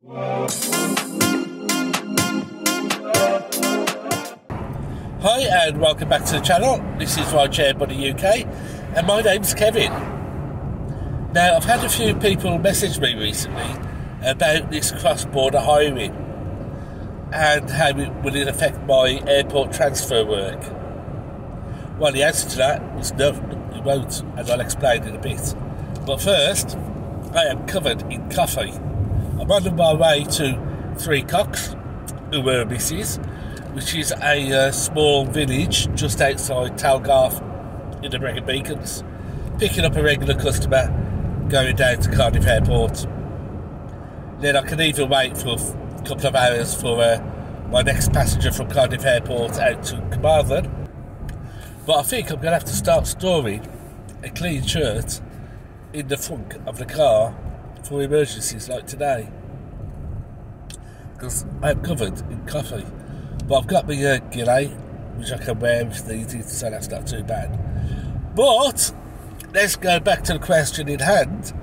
Hi and welcome back to the channel. This is Rideshare Buddy UK and my name's Kevin. Now, I've had a few people message me recently about this cross-border hiring and how will it affect my airport transfer work. Well, the answer to that is no, it won't, and I'll explain in a bit. But first, I am covered in coffee. I'm on my way to Three Cocks, Misses, which is a small village just outside Talgarth in the Brecon Beacons, picking up a regular customer going down to Cardiff Airport. Then I can either wait for a couple of hours for my next passenger from Cardiff Airport out to Carmarthen, but I think I'm going to have to start storing a clean shirt in the trunk of the car for emergencies like today, because I'm covered in coffee. But I've got my gilet, which I can wear if needed, so that's not too bad. But let's go back to the question in hand.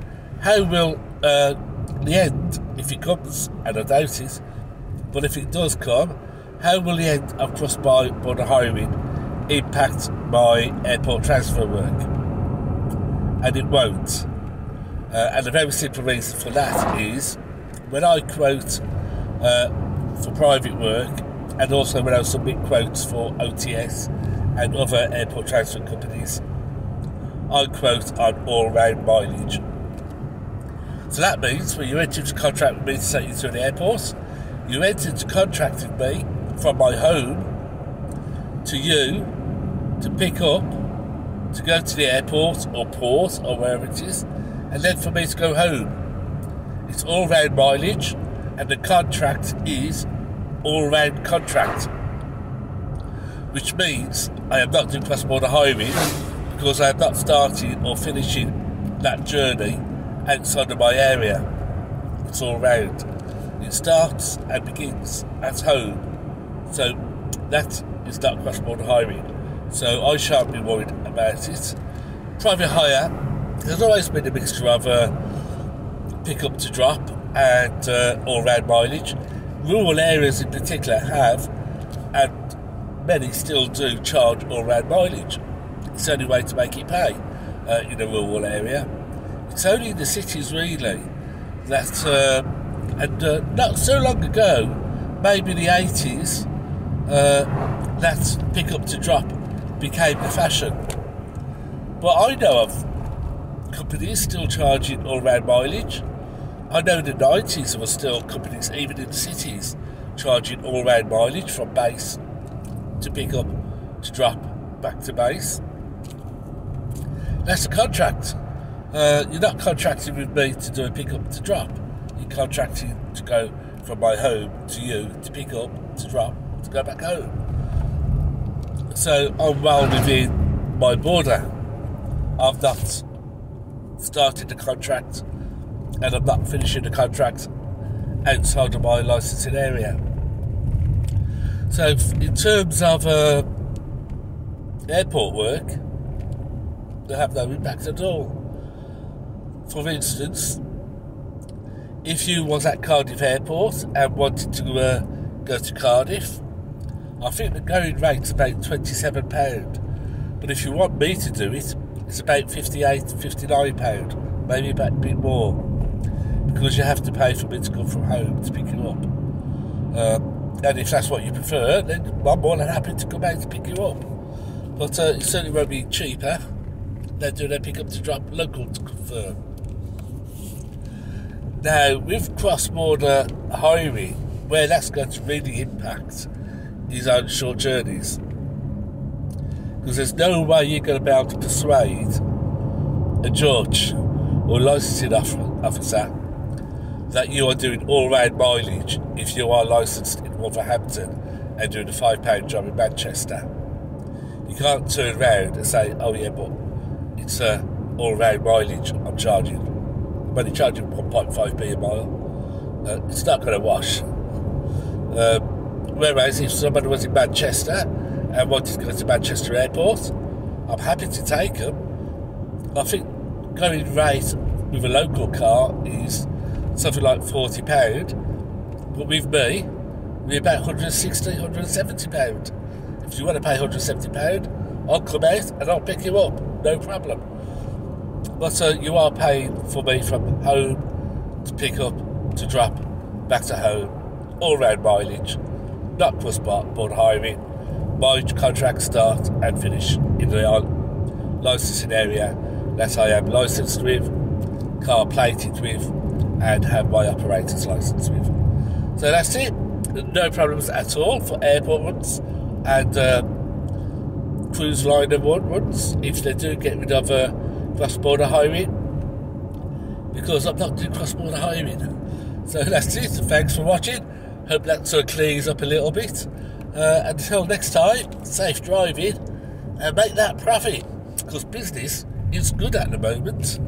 How will the end, if it comes, and I doubt it, but if it does come, how will the end of cross-border hiring impact my airport transfer work? And it won't. And the very simple reason for that is when I quote for private work, and also when I submit quotes for OTS and other airport transfer companies, I quote on all-round mileage. So that means when you enter into contract with me to take you through the airport, you enter into contract with me from my home to you to pick up, to go to the airport or port or wherever it is, and then for me to go home. It's all-round mileage, and the contract is all-round contract, which means I am not doing cross-border hiring because I am not starting or finishing that journey outside of my area. It's all-round. It starts and begins at home, so that is not cross-border hiring. So I shan't be worried about it. Private hire, there's always been a mixture of pick up to drop and all-round mileage. Rural areas in particular have, and many still do, charge all-round mileage. It's the only way to make it pay in a rural area. It's only in the cities really that, and not so long ago, maybe the 80s, that pick up to drop became the fashion. But I know of companies still charging all-round mileage. I know in the 90s there were still companies, even in the cities, charging all-round mileage from base to pick up, to drop, back to base. That's a contract. You're not contracting with me to do a pick up to drop. You're contracting to go from my home to you, to pick up, to drop, to go back home. So I'm well within my border. I've not started the contract, and I'm not finishing the contract outside of my licensing area. So in terms of airport work, they have no impact at all. For instance, if you was at Cardiff Airport and wanted to go to Cardiff, I think the going rate's about £27, but if you want me to do it, it's about £58, £59, maybe a bit more, because you have to pay for me to come from home to pick you up. And if that's what you prefer, then I'm more than happy to come out to pick you up. But it certainly won't be cheaper than doing a pick up to drop local to confirm. Now, with cross-border hiring, where that's going to really impact is on short journeys. Because there's no way you're going to be able to persuade a judge or licensing officer that you are doing all-round mileage if you are licensed in Wolverhampton and doing a £5 job in Manchester. You can't turn around and say, oh yeah, but it's all-round mileage I'm charging. I'm only charging 1.5p a mile. It's not going to wash. Whereas if somebody was in Manchester and wanted to go to Manchester Airport, I'm happy to take them. I think going rate with a local car is something like £40, But with me, we're about £160, £170. If you want to pay £170, I'll come out and I'll pick you up, no problem. But you are paying for me from home to pick up, to drop, back to home, all round mileage, not plus board hiring. My contract start and finish in the licensing area that I am licensed with, car plated with, and have my operator's license with. So that's it. No problems at all for airport runs and cruise liner runs if they do get rid of cross-border hiring, because I'm not doing cross-border hiring. So that's it. Thanks for watching. Hope that sort of clears up a little bit. Until next time, safe driving and make that profit, because business is good at the moment.